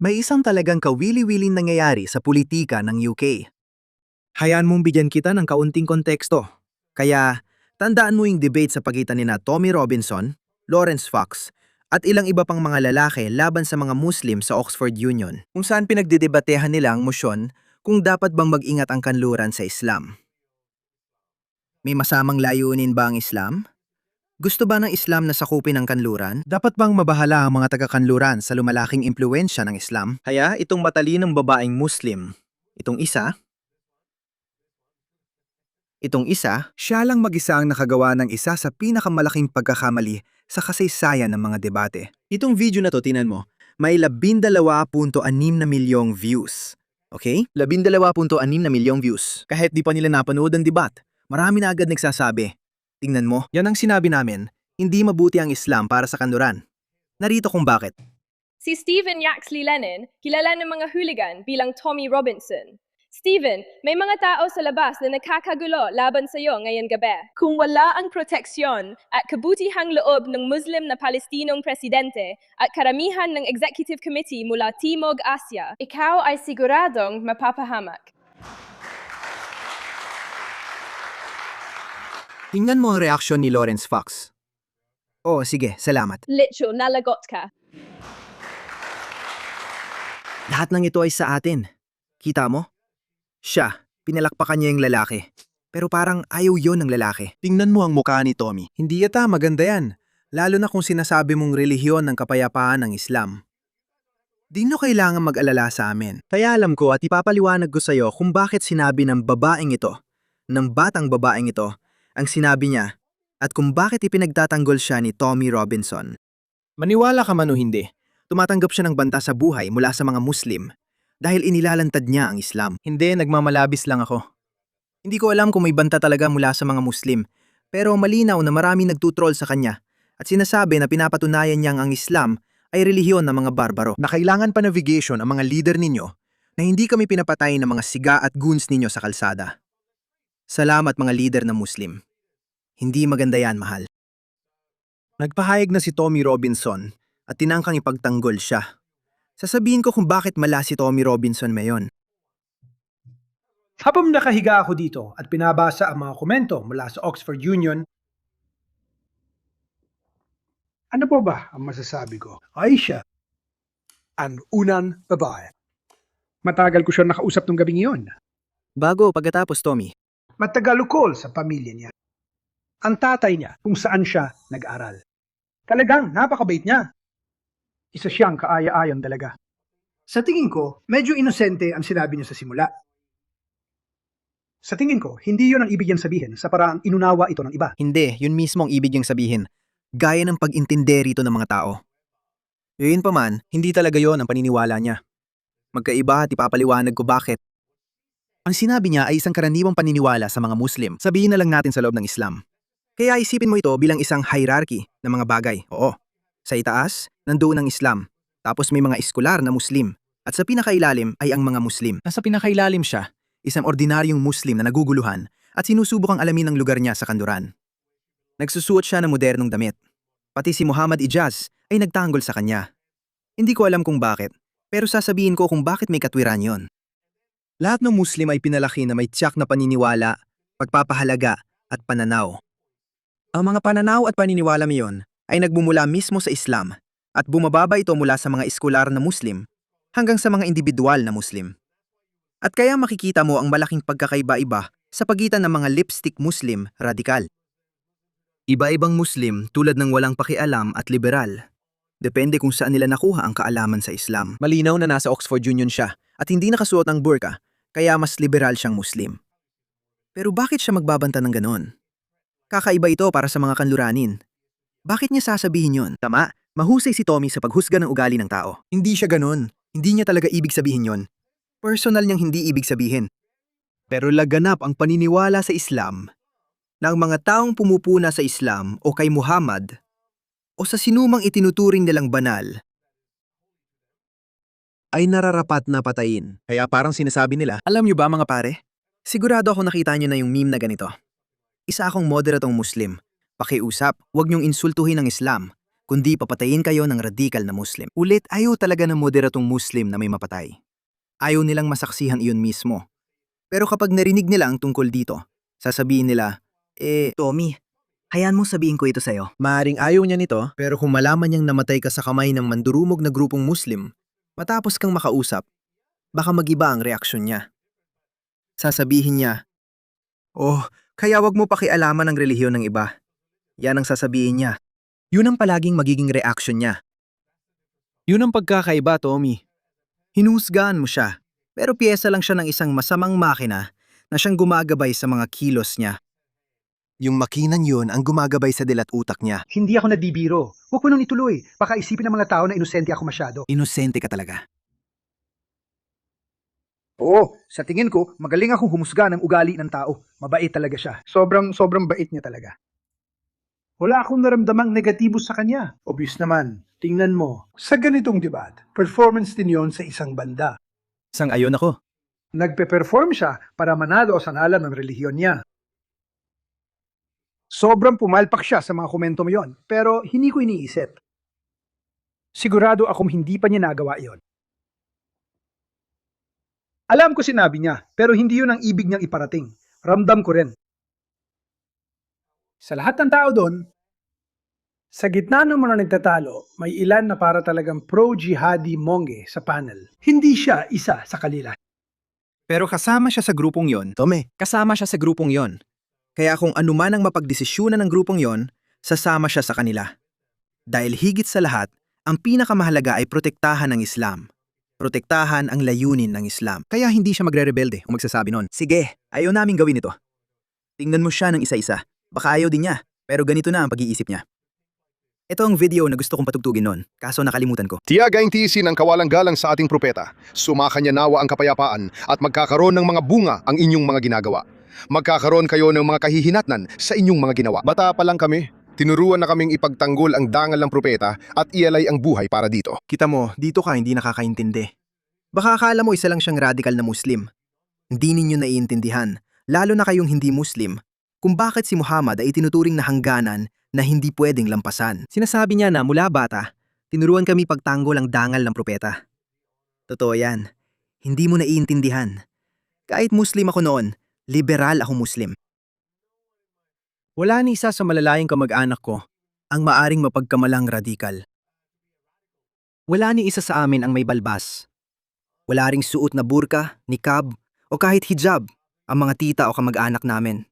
May isang talagang kawili-wiling nangyayari sa politika ng UK. Hayaan mong bigyan kita ng kaunting konteksto. Kaya, tandaan mo yung debate sa pagitan nina Tommy Robinson, Lawrence Fox, at ilang iba pang mga lalaki laban sa mga Muslim sa Oxford Union, kung saan pinagdidebatehan nila ang motion kung dapat bang mag-ingat ang kanluran sa Islam. May masamang layunin ba ang Islam? Gusto ba ng Islam na sakupin ang kanluran? Dapat bang mabahala ang mga taga-kanluran sa lumalaking impluensya ng Islam? Kaya itong matalinong babaeng Muslim, itong isa, siya lang mag-isa ang nakagawa ng isa sa pinakamalaking pagkakamali sa kasaysayan ng mga debate. Itong video na to, tinan mo, may 12.6 na milyong views. Okay? 12.6 na milyong views. Kahit di pa nila napanood ang debat, marami na agad nagsasabi. Tingnan mo, yan ang sinabi namin, hindi mabuti ang Islam para sa kanluran. Narito kung bakit. Si Stephen Yaxley Lennon, kilala ng mga hooligan bilang Tommy Robinson. Stephen, may mga tao sa labas na nakakagulo laban sa iyo ngayong gabi. Kung wala ang proteksyon at kabutihang loob ng Muslim na Palestinong presidente at karamihan ng Executive Committee mula Timog Asya, ikaw ay siguradong mapapahamak. Tingnan mo ang reaksyon ni Lawrence Fox. Oh, sige, salamat. Literal, nalagot ka. Lahat ng ito ay sa atin. Kita mo? Siya, pinalakpakan niya yung lalaki. Pero parang ayaw yon ng lalaki. Tingnan mo ang mukha ni Tommy. Hindi yata maganda yan. Lalo na kung sinasabi mong relihiyon ng kapayapaan ng Islam. Di nyo kailangan mag-alala sa amin. Kaya alam ko at ipapaliwanag ko sa iyo kung bakit sinabi ng babaeng ito, ng batang babaeng ito, ang sinabi niya, at kung bakit ipinagtatanggol siya ni Tommy Robinson. Maniwala ka man o hindi, tumatanggap siya ng banta sa buhay mula sa mga Muslim dahil inilalantad niya ang Islam. Hindi, nagmamalabis lang ako. Hindi ko alam kung may banta talaga mula sa mga Muslim, pero malinaw na maraming nagtutroll sa kanya at sinasabi na pinapatunayan niyang ang Islam ay relihiyon ng mga barbaro. Na kailangan pa navigation ang mga leader ninyo na hindi kami pinapatay ng mga siga at goons ninyo sa kalsada. Salamat mga leader ng Muslim. Hindi maganda yan, mahal. Nagpahayag na si Tommy Robinson at tinangkang ipagtanggol siya. Sasabihin ko kung bakit mala si Tommy Robinson mayon. Habang nakahiga ako dito at pinabasa ang mga komento mula sa Oxford Union, ano po ba ang masasabi ko? Ay siya, ang unang babae. Matagal ko siya nakausap ng gabing iyon. Bago pagkatapos, Tommy. Matagalukol sa pamilya niya. Ang tatay niya kung saan siya nag-aral. Talagang napakabait niya. Isa siyang kaaya-ayang dalaga. Sa tingin ko, medyo inosente ang sinabi niya sa simula. Sa tingin ko, hindi yun ang ibig niyang sabihin sa paraang inunawa ito ng iba. Hindi, yun mismo ang ibig niyang sabihin. Gaya ng pag-intindi rito ng mga tao. Yun pa man, hindi talaga yon ang paniniwala niya. Magkaiba at ipapaliwanag ko bakit. Ang sinabi niya ay isang karaniwang paniniwala sa mga Muslim. Sabihin na lang natin sa loob ng Islam. Kaya isipin mo ito bilang isang hierarchy ng mga bagay. Oo. Sa itaas, nandoon ang Islam. Tapos may mga eskular na Muslim. At sa pinakailalim ay ang mga Muslim. Nasa pinakailalim siya, isang ordinaryong Muslim na naguguluhan at sinusubukang alamin ang lugar niya sa kanluran. Nagsusuot siya ng modernong damit. Pati si Muhammad Ijaz ay nagtanggol sa kanya. Hindi ko alam kung bakit, pero sasabihin ko kung bakit may katwiran yon. Lahat ng Muslim ay pinalaki na may tiyak na paniniwala, pagpapahalaga at pananaw. Ang mga pananaw at paniniwala miyon ay nagmumula mismo sa Islam at bumababa ito mula sa mga eskular na Muslim hanggang sa mga individual na Muslim. At kaya makikita mo ang malaking pagkakaiba-iba sa pagitan ng mga lipstick Muslim radikal. Iba-ibang Muslim tulad ng walang pakialam at liberal. Depende kung saan nila nakuha ang kaalaman sa Islam. Malinaw na nasa Oxford Union siya at hindi nakasuot ng burqa, kaya mas liberal siyang Muslim. Pero bakit siya magbabanta ng ganon? Kakaiba ito para sa mga kanluranin. Bakit niya sasabihin yon? Tama, mahusay si Tommy sa paghusga ng ugali ng tao. Hindi siya ganon. Hindi niya talaga ibig sabihin yon. Personal niyang hindi ibig sabihin. Pero laganap ang paniniwala sa Islam ng mga taong pumupuna sa Islam o kay Muhammad o sa sinumang itinuturing nilang banal ay nararapat na patayin. Kaya parang sinasabi nila, alam niyo ba mga pare? Sigurado ako nakita niyo na yung meme na ganito. Isa akong moderatong Muslim. Pakiusap, huwag niyong insultuhin ang Islam. kundi papatayin kayo ng radikal na Muslim. Ulit, ayaw talaga ng moderatong Muslim na may mapatay. Ayaw nilang masaksihan iyon mismo. Pero kapag narinig nila ang tungkol dito, sasabihin nila, Tommy, hayaan mo sabihin ko ito sa'yo. Maaring ayaw niya nito, pero kung malaman niyang namatay ka sa kamay ng mandurumog na grupong Muslim, matapos kang makausap, baka magiba ang reaksyon niya. Sasabihin niya, "Oh, kaya wag mo pakialaman ang relihiyon ng iba." Yan ang sasabihin niya. Yun ang palaging magiging reaksyon niya. Yun ang pagkakaiba, Tommy. Hinusgahan mo siya, pero piyesa lang siya ng isang masamang makina na siyang gumagabay sa mga kilos niya. Yung makinan yun ang gumagabay sa dilat utak niya. Hindi ako nagbibiro. Huwag mo nang ituloy. Baka isipin ng mga tao na inosente ako masyado. Inosente ka talaga. Oo, sa tingin ko, magaling akong humusga ng ugali ng tao. Mabait talaga siya. Sobrang bait niya talaga. Wala akong naramdamang negatibo sa kanya. Obvious naman. Tingnan mo. Sa ganitong debat, performance din yon sa isang banda. Sang-ayon ako. Nagpe-perform siya para manalo sa ngalan ng relihiyon niya. Sobrang pumalpak siya sa mga komento mo yon, pero hindi ko iniisip. Sigurado akong hindi pa niya nagawa yon. Alam ko sinabi niya, pero hindi yun ang ibig niyang iparating. Ramdam ko rin. Sa lahat ng tao doon, sa gitna ng mga nagtatalo, may ilan na para talagang pro-jihadi mongge sa panel. Hindi siya isa sa kanila. Pero kasama siya sa grupong yon. Tome, kasama siya sa grupong yon. Kaya kung anuman ang mapagdesisyonan ng grupong yon, sasama siya sa kanila. Dahil higit sa lahat, ang pinakamahalaga ay protektahan ng Islam. Protektahan ang layunin ng Islam. Kaya hindi siya magre-rebelde o magsasabi nun, "Sige, ayaw namin gawin ito." Tingnan mo siya ng isa-isa. Baka ayaw din niya, pero ganito na ang pag-iisip niya. Ito ang video na gusto kong patugtugin nun, kaso nakalimutan ko. Tiyagaing tiisin ang kawalang-galang sa ating propeta. Sumakanya nawa ang kapayapaan at magkakaroon ng mga bunga ang inyong mga ginagawa. Magkakaroon kayo ng mga kahihinatnan sa inyong mga ginawa. Bata pa lang kami. Tinuruan na kaming ipagtanggol ang dangal ng propeta at ialay ang buhay para dito. Kita mo, dito ka hindi nakakaintindi. Baka akala mo isa lang siyang radikal na Muslim. Hindi ninyo naiintindihan, lalo na kayong hindi Muslim, kung bakit si Muhammad ay tinuturing na hangganan na hindi pwedeng lampasan. Sinasabi niya na mula bata, tinuruan kami pagtanggol ang dangal ng propeta. Totoo yan. Hindi mo naiintindihan. Kahit Muslim ako noon, liberal ako Muslim. Wala ni isa sa malalayang kamag-anak ko ang maaring mapagkamalang radikal. Wala ni isa sa amin ang may balbas. Wala ring suot na burka, niqab, o kahit hijab ang mga tita o kamag-anak namin.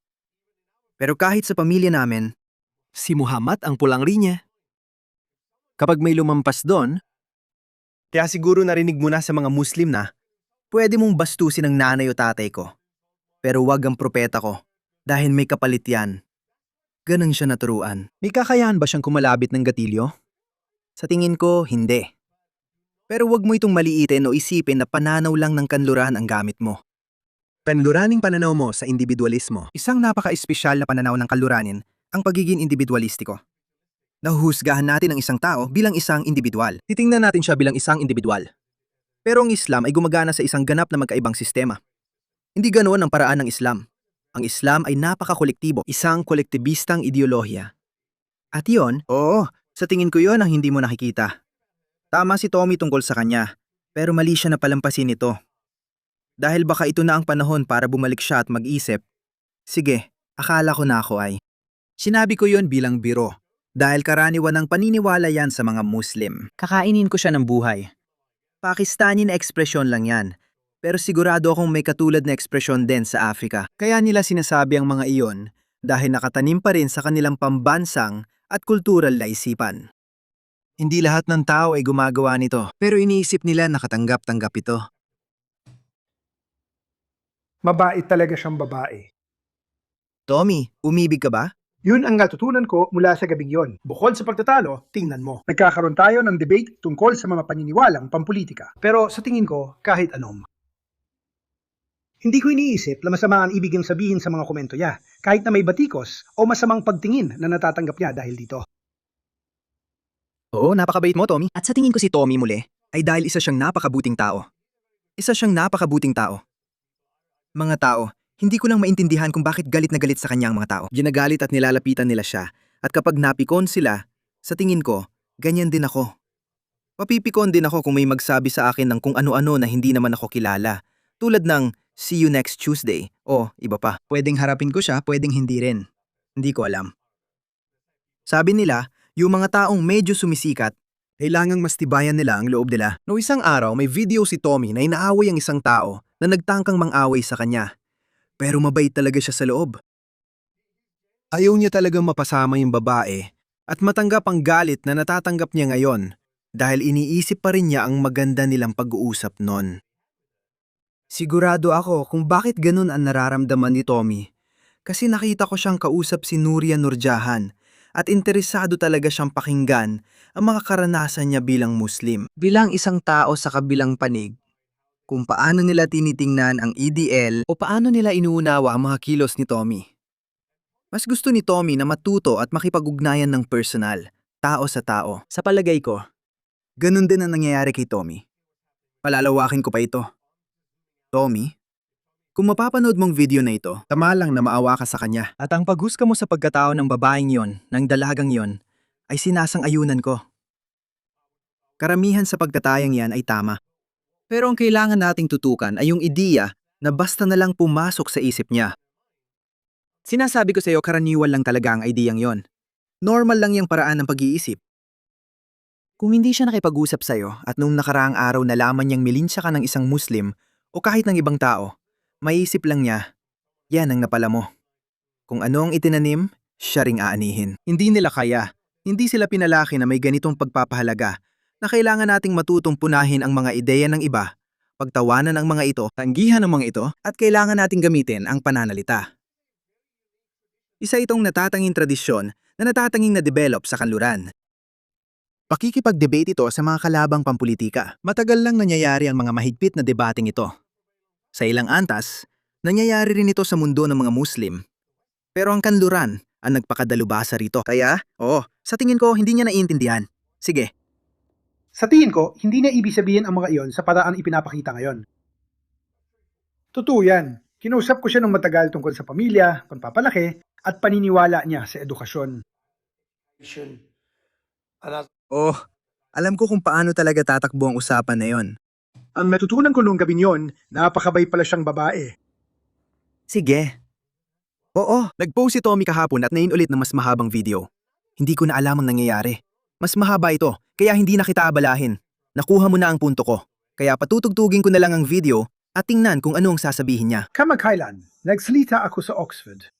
Pero kahit sa pamilya namin, si Muhammad ang pulang rinya. Kapag may lumampas doon, kaya siguro narinig mo na sa mga Muslim na, pwede mong bastusin ang nanay o tatay ko. Pero wag ang propeta ko, dahil may kapalit yan. Ganun siya naturuan. May kakayahan ba siyang kumalabit ng gatilyo? Sa tingin ko, hindi. Pero wag mo itong maliitin o isipin na pananaw lang ng kanluran ang gamit mo. Kanluraning pananaw mo sa individualismo. Isang napaka-espesyal na pananaw ng kanluranin ang pagiging individualistiko. Nahuhusgahan natin ang isang tao bilang isang individual. Titingnan natin siya bilang isang individual. Pero ang Islam ay gumagana sa isang ganap na magkaibang sistema. Hindi ganoon ang paraan ng Islam. Ang Islam ay napaka-kolektibo, isang kolektibistang ideolohiya. At yon, sa tingin ko yon ang hindi mo nakikita. Tama si Tommy tungkol sa kanya, pero mali siya na palampasin ito. Dahil baka ito na ang panahon para bumalik siya at mag-isip, sige, akala ko na ako ay. Sinabi ko yon bilang biro, dahil karaniwan ng paniniwala yan sa mga Muslim. Kakainin ko siya ng buhay. Pakistani na ekspresyon lang yan, pero sigurado akong may katulad na ekspresyon din sa Afrika. Kaya nila sinasabi ang mga iyon dahil nakatanim pa rin sa kanilang pambansang at kultural na isipan. Hindi lahat ng tao ay gumagawa nito, pero iniisip nila nakatanggap-tanggap ito. Mabait talaga siyang babae. Tommy, umibig ka ba? Yun ang natutunan ko mula sa gabing yon. Bukod sa pagtatalo, tingnan mo. Nagkakaroon tayo ng debate tungkol sa mga paniniwalang pampolitika. Pero sa tingin ko, kahit anom. Hindi ko iniisip na masama ang ibig niyang sabihin sa mga komento niya, kahit na may batikos o masamang pagtingin na natatanggap niya dahil dito. Oo, napakabait mo, Tommy. At sa tingin ko si Tommy muli, ay dahil isa siyang napakabuting tao. Isa siyang napakabuting tao. Mga tao, hindi ko lang maintindihan kung bakit galit na galit sa kanya ang mga tao. Ginagalit at nilalapitan nila siya, at kapag napikon sila, sa tingin ko, Ganyan din ako. Mapipikon din ako kung may magsabi sa akin ng kung ano-ano na hindi naman ako kilala. Tulad ng, see you next Tuesday, o iba pa. Pwedeng harapin ko siya, pwedeng hindi rin. Hindi ko alam. Sabi nila, yung mga taong medyo sumisikat, kailangang mas tibayan nila ang loob nila. No isang araw, may video si Tommy na inaaway ang isang tao na nagtangkang mang-away sa kanya. Pero mabait talaga siya sa loob. Ayaw niya talagang mapasama yung babae at matanggap ang galit na natatanggap niya ngayon dahil iniisip pa rin niya ang maganda nilang pag-uusap nun. Sigurado ako kung bakit ganun ang nararamdaman ni Tommy. Kasi nakita ko siyang kausap si Nuria Nurjahan at interesado talaga siyang pakinggan ang mga karanasan niya bilang Muslim. Bilang isang tao sa kabilang panig, kung paano nila tinitingnan ang EDL o paano nila inuunawa ang mga kilos ni Tommy. Mas gusto ni Tommy na matuto at makipag-ugnayan ng personal, tao sa tao. Sa palagay ko, ganun din ang nangyayari kay Tommy. Palalawakin ko pa ito. Tommy, kung mapapanood mong video na ito, tama lang na maawa ka sa kanya. At ang paghusga mo sa pagkatao ng babaeng yon, ng dalagang yon, ay sinasang-ayunan ko. Karamihan sa pagkatayang yan ay tama. Pero ang kailangan nating tutukan ay yung ideya na basta na lang pumasok sa isip niya. Sinasabi ko sa iyo, karaniwan lang talaga ang ideyang yon. Normal lang yung paraan ng pag-iisip. Kung hindi siya nakipag-usap sa iyo at nung nakaraang araw nalaman niyang milinsya ka ng isang Muslim o kahit ng ibang tao, maiisip lang niya, yan ang napala mo. Kung ano ang itinanim, siya ring aanihin. Hindi nila kaya, hindi sila pinalaki na may ganitong pagpapahalaga na kailangan nating matutong punahin ang mga ideya ng iba, pagtawanan ang mga ito, tanggihan ang mga ito, at kailangan nating gamitin ang pananalita. Isa itong natatanging tradisyon na natatanging na-develop sa kanluran. Pakikipag-debate ito sa mga kalabang pampulitika. Matagal lang nangyayari ang mga mahigpit na debating ito. Sa ilang antas, nangyayari rin ito sa mundo ng mga Muslim. Pero ang kanluran ang nagpakadalubhasa rito. Kaya, sa tingin ko hindi niya naiintindihan. Sige. Sa tingin ko, hindi na ibig sabihin ang mga iyon sa paraan ipinapakita ngayon. Totoo yan. Kinausap ko siya ng matagal tungkol sa pamilya, pagpapalaki, at paniniwala niya sa edukasyon. Alam ko kung paano talaga tatakbo ang usapan na yon. Ang natutunan ko noong gabi yon, napakabay pala siyang babae. Sige. Nag-post si Tommy kahapon at nainulit ng mas mahabang video. Hindi ko na alam ang nangyayari. Mas mahaba ito, kaya hindi na kita abalahin. Nakuha mo na ang punto ko. Kaya patutugtugin ko na lang ang video at tingnan kung ano ang sasabihin niya. Kamakailan, nagsalita ako sa Oxford.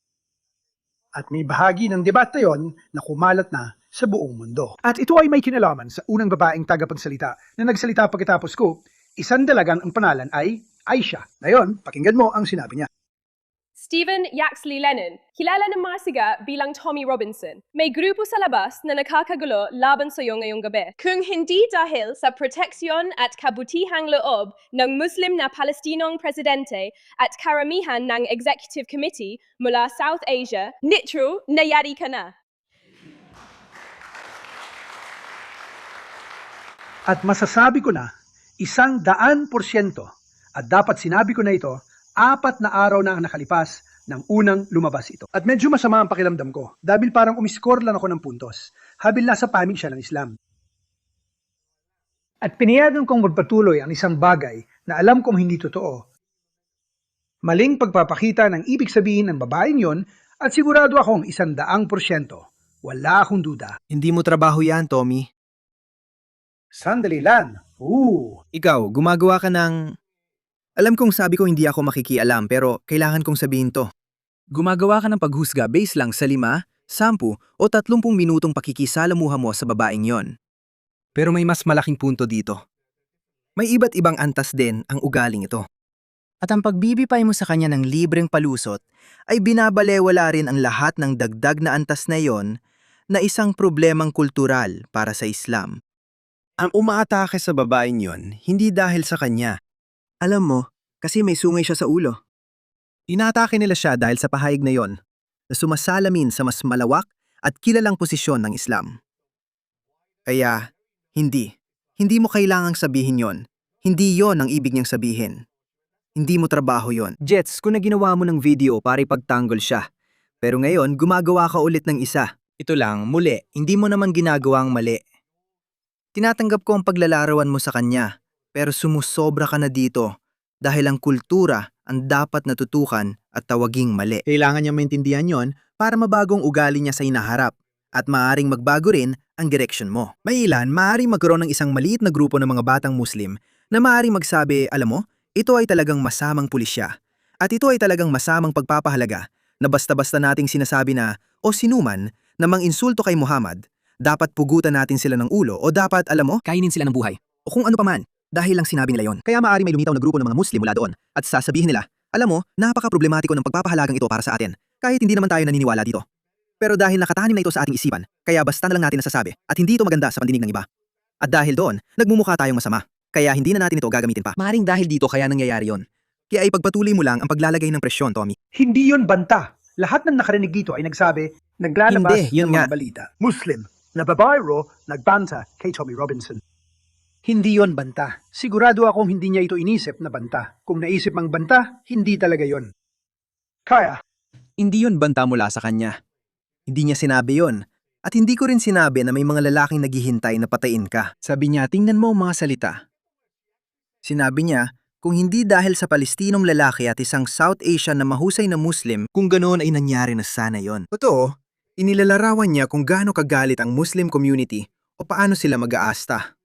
At may bahagi ng debate yon na kumalat na sa buong mundo. At ito ay may kinalaman sa unang babaeng tagapagsalita na nagsalita pagkatapos ko, isang dalagang ang pangalan ay Aisha. Ngayon, pakinggan mo ang sinabi niya. Stephen Yaxley Lennon, kilala ng mga siga bilang Tommy Robinson. May grupo sa labas na nakakagulo laban sa iyo ngayong gabi. Kung hindi dahil sa proteksyon at kabutihang loob ng Muslim na Palestinong presidente at karamihan ng Executive Committee mula South Asia, Nitro, nayari ka na. At masasabi ko na, 100%, at dapat sinabi ko na ito, 4 na araw na ang nakalipas ng unang lumabas ito. At medyo masama ang pakiramdam ko dahil parang umiskor lang ako ng puntos, habil nasa panig siya ng Islam. At pinayagan kong magpatuloy ang isang bagay na alam kong hindi totoo. Maling pagpapakita ng ibig sabihin ng babaeng yon at sigurado akong 100%. Wala akong duda. Hindi mo trabaho yan, Tommy. Sandali lang. Ikaw, gumagawa ka ng... Alam kong sabi ko hindi ako makikialam pero kailangan kong sabihin to. Gumagawa ka ng paghusga base lang sa 5, 10 o 30 minutong pakikisalamuha mo sa babaeng yon. Pero may mas malaking punto dito. May iba't ibang antas din ang ugaling ito. At ang pagbibipay mo sa kanya ng libreng palusot ay binabalewala rin ang lahat ng dagdag na antas na yon na isang problemang kultural para sa Islam. Ang umaatake sa babaeng yon hindi dahil sa kanya. Alam mo, kasi may sungay siya sa ulo. Inatake nila siya dahil sa pahayag na yon, na sumasalamin sa mas malawak at kilalang posisyon ng Islam. Kaya, hindi mo kailangang sabihin yon. Hindi yon ang ibig niyang sabihin. Hindi mo trabaho yon. Jets, kung na ginawa mo ng video para ipagtanggol siya. Pero ngayon, gumagawa ka ulit ng isa. Ito lang, muli, hindi mo naman ginagawang mali. Tinatanggap ko ang paglalarawan mo sa kanya, pero sumusobra ka na dito dahil ang kultura ang dapat natutukan at tawaging mali. Kailangan niya maintindihan yon para mabagong ugali niya sa inaharap at maaring magbago rin ang direksyon mo. May ilan, maaring magkaroon ng isang maliit na grupo ng mga batang Muslim na maaring magsabi, alam mo, ito ay talagang masamang pulisya at ito ay talagang masamang pagpapahalaga na basta-basta nating sinasabi na o sinuman na mang-insulto kay Muhammad, dapat pugutan natin sila ng ulo o dapat, alam mo, kainin sila ng buhay. O kung ano pa man, dahil lang sinabi nila yon. Kaya maaari may lumitaw na grupo ng mga Muslim mula doon at sasabihin nila, alam mo, napaka-problematiko ng pagpapahalagang ito para sa atin, kahit hindi naman tayo naniniwala dito. Pero dahil nakatanim na ito sa ating isipan, kaya basta na lang natin nasasabi at hindi ito maganda sa pandinig ng iba. At dahil doon, nagmumukha tayong masama, kaya hindi na natin ito gagamitin pa. Maaring dahil dito kaya nangyayari yon. Kaya ipagpatuloy mo lang ang paglalagay ng presyon, Tommy. Hindi yon banta. Lahat ng nakarinig dito ay nagsabi, naglalabas Hindi, yun ng mga nga. balita. Muslim na babae raw nagbanta kay Tommy Robinson. Hindi yon banta. Sigurado akong hindi niya ito inisip na banta. Kung naisip ang banta, hindi talaga yon. Kaya, Hindi yon banta mula sa kanya. Hindi niya sinabi yon. At hindi ko rin sinabi na may mga lalaking naghihintay na patayin ka. Sabi niya, tingnan mo ang mga salita. Sinabi niya, kung hindi dahil sa Palestinong lalaki at isang South Asian na mahusay na Muslim, kung ganoon ay nangyari na sana yon. Totoo, inilalarawan niya kung gaano kagalit ang Muslim community o paano sila mag-aasta.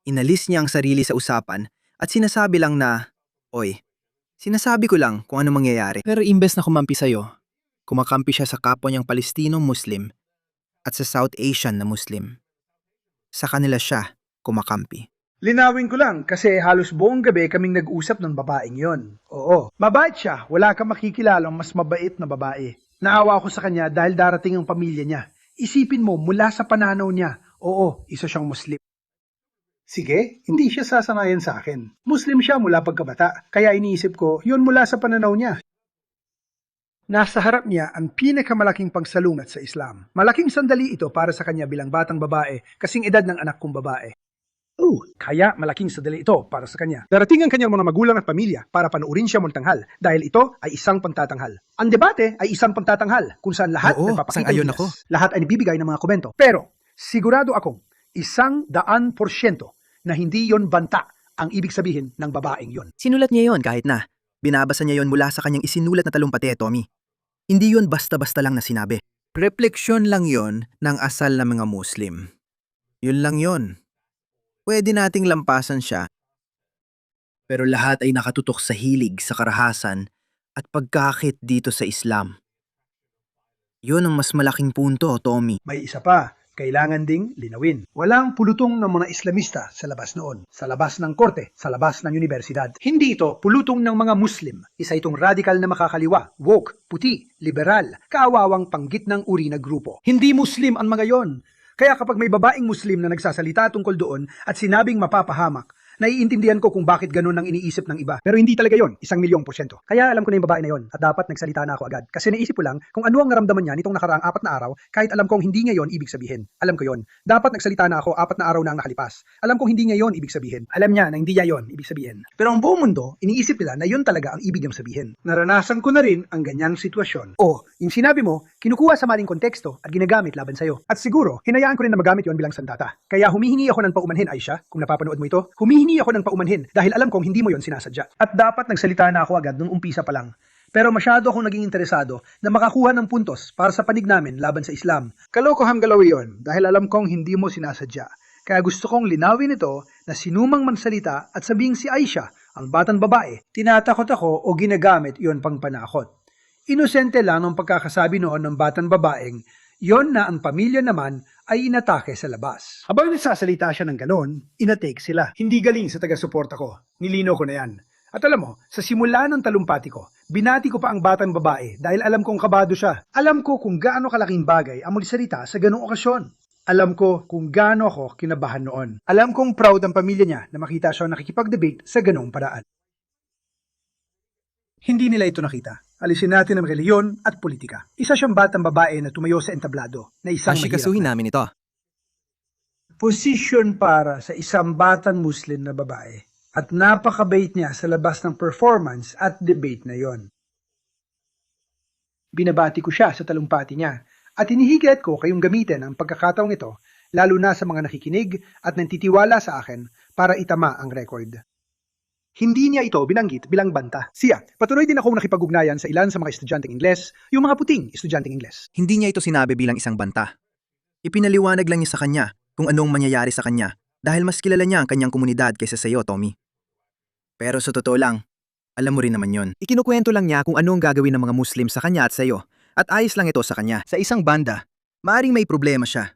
Inalis niya ang sarili sa usapan at sinasabi lang na, oy, sinasabi ko lang kung ano mangyayari. Pero imbes na kumampi sa'yo, kumakampi siya sa kapwa niyang Palestinong Muslim at sa South Asian na Muslim. Sa kanila siya kumakampi. linawin ko lang kasi halos buong gabi kaming nag-usap ng babaeng yon. Oo, mabait siya. Wala kang makikilalang mas mabait na babae. Naawa ako sa kanya dahil darating ang pamilya niya. Isipin mo, mula sa pananaw niya, oo, isa siyang Muslim. Sige, hindi siya sasanayan sa akin. Muslim siya mula pagkabata, kaya iniisip ko, yun mula sa pananaw niya. Nasa harap niya ang pinakamalaking pagsalungat sa Islam. Malaking sandali ito para sa kanya bilang batang babae, kasing edad ng anak kong babae. Kaya malaking sandali ito para sa kanya. Darating ang kanyang mga magulang at pamilya para panuurin siya montanghal dahil ito ay isang pagtatanghal. Ang debate ay isang pagtatanghal kung saan lahat Oo, nagpapakita sang-ayon ng ako. bias. Lahat ay nabibigay ng mga komento. Pero sigurado akong 100% na hindi yon banta ang ibig sabihin ng babaeng yon. Sinulat niya yon kahit na. Binabasa niya yon mula sa kanyang isinulat na talumpati, Tommy. Hindi yon basta-basta lang na sinabi. Refleksyon lang yon ng asal na mga Muslim. Yun lang yon. Pwede nating lampasan siya. Pero lahat ay nakatutok sa hilig, sa karahasan, at pagkakit dito sa Islam. Yun ang mas malaking punto, Tommy. May isa pa, kailangan ding linawin. Walang pulutong ng mga Islamista sa labas noon, sa labas ng korte, sa labas ng universidad. Hindi ito pulutong ng mga Muslim. Isa itong radikal na makakaliwa, woke, puti, liberal, kaawawang panggit ng uri na grupo. Hindi Muslim ang mga yon. Kaya kapag may babaeng Muslim na nagsasalita tungkol doon at sinabing mapapahamak, naiintindihan ko kung bakit ganun ang iniisip ng iba. Pero hindi talaga yon, 1,000,000%. Kaya alam ko na yung babae na yon at dapat nagsalita na ako agad. Kasi naisip ko lang kung ano ang naramdaman niya nitong nakaraang 4 na araw kahit alam kong hindi niya yon ibig sabihin. Alam ko yon. Dapat nagsalita na ako 4 na araw na ang nakalipas. Alam kong hindi niya yon ibig sabihin. Alam niya na hindi niya yon ibig sabihin. Pero ang buong mundo, iniisip nila na yon talaga ang ibig niyang sabihin. Naranasan ko na rin ang ganyang sitwasyon. O, yung sinabi mo, kinukuha sa maling konteksto at ginagamit laban sa'yo. At siguro, hinayaan ko rin na magamit yon bilang sandata. Kaya humihingi ako ng paumanhin, Aisha, kung napapanood mo ito. Humihingi ako ng paumanhin dahil alam kong hindi mo yon sinasadya. At dapat nagsalita na ako agad nung umpisa pa lang. Pero masyado akong naging interesado na makakuha ng puntos para sa panig namin laban sa Islam. Kalokohang galawi yon dahil alam kong hindi mo sinasadya. Kaya gusto kong linawin ito na sinumang mansalita at sabing si Aisha, ang batang babae, tinatakot ako o ginagamit yon pang panakot. Inosente lang ang pagkakasabi noon ng batang babaeng yon na ang pamilya naman ay inatake sa labas. Habang nagsasalita siya ng ganon, inatake sila. Hindi galing sa taga-suporta ko. Nilino ko na yan. At alam mo, sa simula ng talumpati ko, binati ko pa ang batang babae dahil alam kong kabado siya. Alam ko kung gaano kalaking bagay ang magsalita sa ganong okasyon. Alam ko kung gaano ako kinabahan noon. Alam kong proud ang pamilya niya na makita siya nakikipag-debate sa ganong paraan. Hindi nila ito nakita. Alisin natin ang reliyon at politika. Isa siyang batang babae na tumayo sa entablado na isang Asikasuhin mahirap na namin ito. posisyon para sa isang batang Muslim na babae. At napakabait niya sa labas ng performance at debate na yon. Binabati ko siya sa talumpati niya at hinihigit ko kayong gamitin ang pagkakataong ito lalo na sa mga nakikinig at nantitiwala sa akin para itama ang record. Hindi niya ito binanggit bilang banta. Siya, patuloy din akong nakipag-ugnayan sa ilan sa mga estudyanteng Ingles, yung mga puting estudyanteng Ingles. Hindi niya ito sinabi bilang isang banta. Ipinaliwanag lang niya sa kanya kung anong mangyayari sa kanya dahil mas kilala niya ang kanyang komunidad kaysa sa iyo, Tommy. Pero sa totoo lang, alam mo rin naman yon. Ikinukwento lang niya kung anong gagawin ng mga Muslim sa kanya at sa iyo. At ayos lang ito sa kanya. Sa isang banda, maaring may problema siya.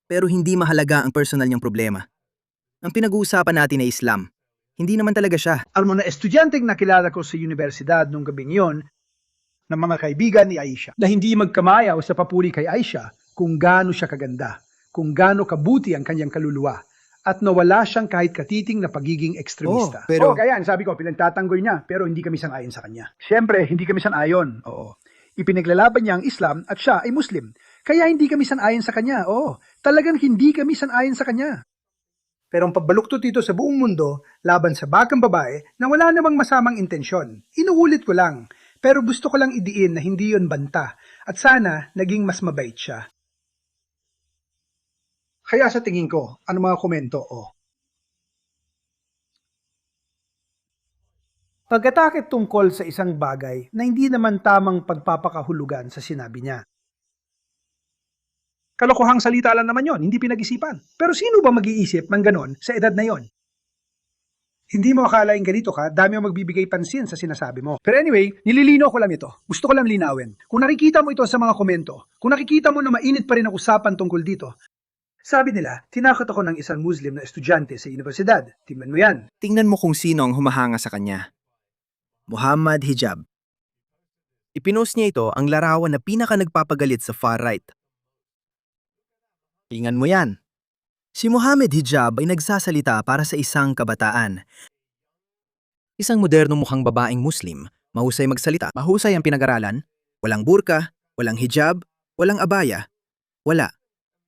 Pero hindi mahalaga ang personal niyang problema. Ang pinag-uusapan natin ay Islam. Hindi naman talaga siya. Ang mga estudyanteng nakilala ko sa universidad nung gabing yon, na mga kaibigan ni Aisha, na hindi magkamayaw sa papuri kay Aisha kung gaano siya kaganda, kung gaano kabuti ang kanyang kaluluwa, at nawala siyang kahit katiting na pagiging ekstremista. Pero- kaya sabi ko, pinagtatanggol niya, pero hindi kami sang-ayon sa kanya. Siyempre, hindi kami sang-ayon, oo. Ipinaglalaban niya ang Islam at siya ay Muslim. Kaya hindi kami sang-ayon sa kanya, oo. Talagang hindi kami sang-ayon sa kanya. Pero ang pagbaluktot dito sa buong mundo laban sa bakang babae na wala namang masamang intensyon. Inuulit ko lang, pero gusto ko lang idiin na hindi yon banta at sana naging mas mabait siya. Kaya sa tingin ko, ano mga komento o? Pag-atake tungkol sa isang bagay na hindi naman tamang pagpapakahulugan sa sinabi niya. Kalokohang salita lang naman yon, hindi pinag-isipan. Pero sino ba mag-iisip ng ganon sa edad na yon? Hindi mo akalaing ganito ka, dami ang magbibigay pansin sa sinasabi mo. Pero anyway, nililino ko lang ito. Gusto ko lang linawin. Kung nakikita mo ito sa mga komento, kung nakikita mo na mainit pa rin ang usapan tungkol dito, sabi nila, tinakot ako ng isang Muslim na estudyante sa universidad. Tingnan mo yan. Tingnan mo kung sino ang humahanga sa kanya. Muhammad Hijab. Ipinost niya ito ang larawan na pinaka nagpapagalit sa far-right. Tingnan mo yan. Si Muhammad Hijab ay nagsasalita para sa isang kabataan. Isang modernong mukhang babaeng Muslim, mahusay magsalita, mahusay ang pinag-aralan, walang burka, walang hijab, walang abaya, wala,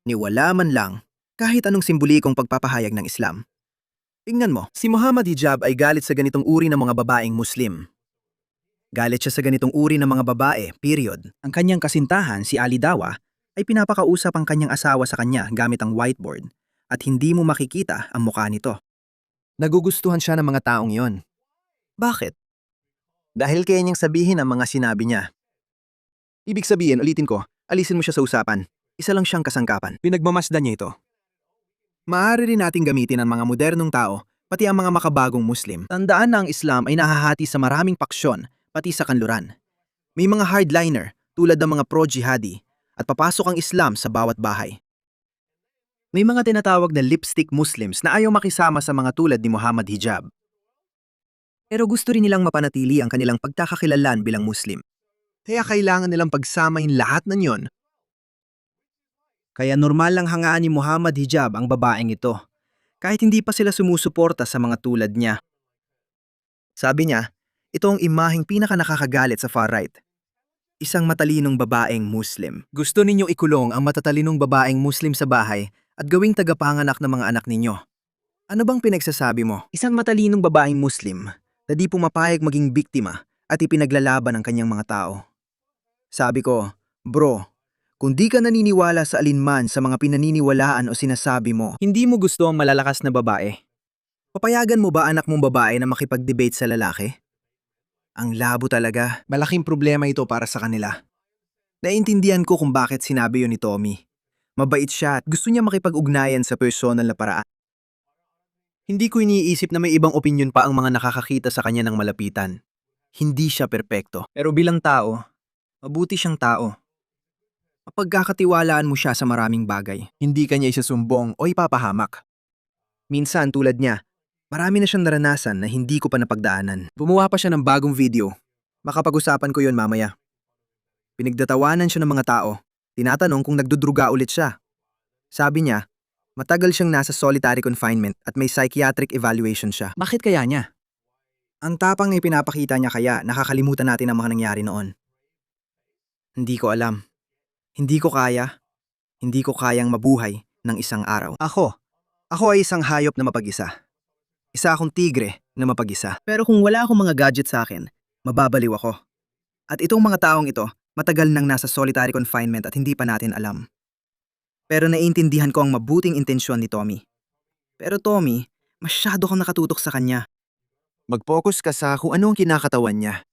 ni wala man lang, kahit anong simbolikong pagpapahayag ng Islam. Tingnan mo, si Muhammad Hijab ay galit sa ganitong uri ng mga babaeng Muslim. Galit siya sa ganitong uri ng mga babae, period. Ang kanyang kasintahan, si Ali Dawa, ay pinapakausap ang kanyang asawa sa kanya gamit ang whiteboard at hindi mo makikita ang mukha nito. Nagugustuhan siya ng mga taong yon. Bakit? Dahil kaya niyang sabihin ang mga sinabi niya. Ibig sabihin, ulitin ko, alisin mo siya sa usapan. Isa lang siyang kasangkapan. Pinagmamasdan niya ito. Maaari rin nating gamitin ang mga modernong tao, pati ang mga makabagong Muslim. Tandaan na ang Islam ay nahahati sa maraming paksyon, pati sa kanluran. May mga hardliner, tulad ng mga pro-jihadi, at papasok ang Islam sa bawat bahay. May mga tinatawag na lipstick Muslims na ayaw makisama sa mga tulad ni Muhammad Hijab. Pero gusto rin nilang mapanatili ang kanilang pagkakakilanlan bilang Muslim. Kaya kailangan nilang pagsamahin lahat ng yon. Kaya normal lang hangaan ni Muhammad Hijab ang babaeng ito, kahit hindi pa sila sumusuporta sa mga tulad niya. Sabi niya, ito ang imaheng pinaka nakakagalit sa far-right. Isang matalinong babaeng Muslim. Gusto ninyong ikulong ang matatalinong babaeng Muslim sa bahay at gawing tagapanganak ng mga anak ninyo. Ano bang pinagsasabi mo? Isang matalinong babaeng Muslim na di pumapayag maging biktima at ipinaglalaban ang kanyang mga tao. Sabi ko, bro, kung di ka naniniwala sa alinman sa mga pinaniniwalaan o sinasabi mo, hindi mo gusto ang malalakas na babae. Papayagan mo ba anak mong babae na makipag-debate sa lalaki? Ang labo talaga. Malaking problema ito para sa kanila. Naintindihan ko kung bakit sinabi yun ni Tommy. Mabait siya at gusto niya makipag-ugnayan sa personal na paraan. Hindi ko iniisip na may ibang opinyon pa ang mga nakakakita sa kanya ng malapitan. Hindi siya perpekto. Pero bilang tao, mabuti siyang tao. Mapagkakatiwalaan mo siya sa maraming bagay. Hindi ka niya isasumbong o ipapahamak. Minsan tulad niya, marami na siyang naranasan na hindi ko pa napagdaanan. Gumawa pa siya ng bagong video. Makapag-usapan ko yon mamaya. Pinagdatawanan siya ng mga tao. Tinatanong kung nagdudruga ulit siya. Sabi niya, matagal siyang nasa solitary confinement at may psychiatric evaluation siya. Bakit kaya niya? Ang tapang na ipinapakita niya kaya nakakalimutan natin ang mga nangyari noon. Hindi ko alam. Hindi ko kaya. Hindi ko kayang mabuhay ng isang araw. Ako ay isang hayop na mapag-isa. Isa akong tigre na mapag-isa. Pero kung wala akong mga gadget sa akin, mababaliw ako. At itong mga taong ito, matagal nang nasa solitary confinement at hindi pa natin alam. Pero naiintindihan ko ang mabuting intensyon ni Tommy. Pero Tommy, masyado kang nakatutok sa kanya. Mag-focus ka sa kung ano ang kinakatawan niya.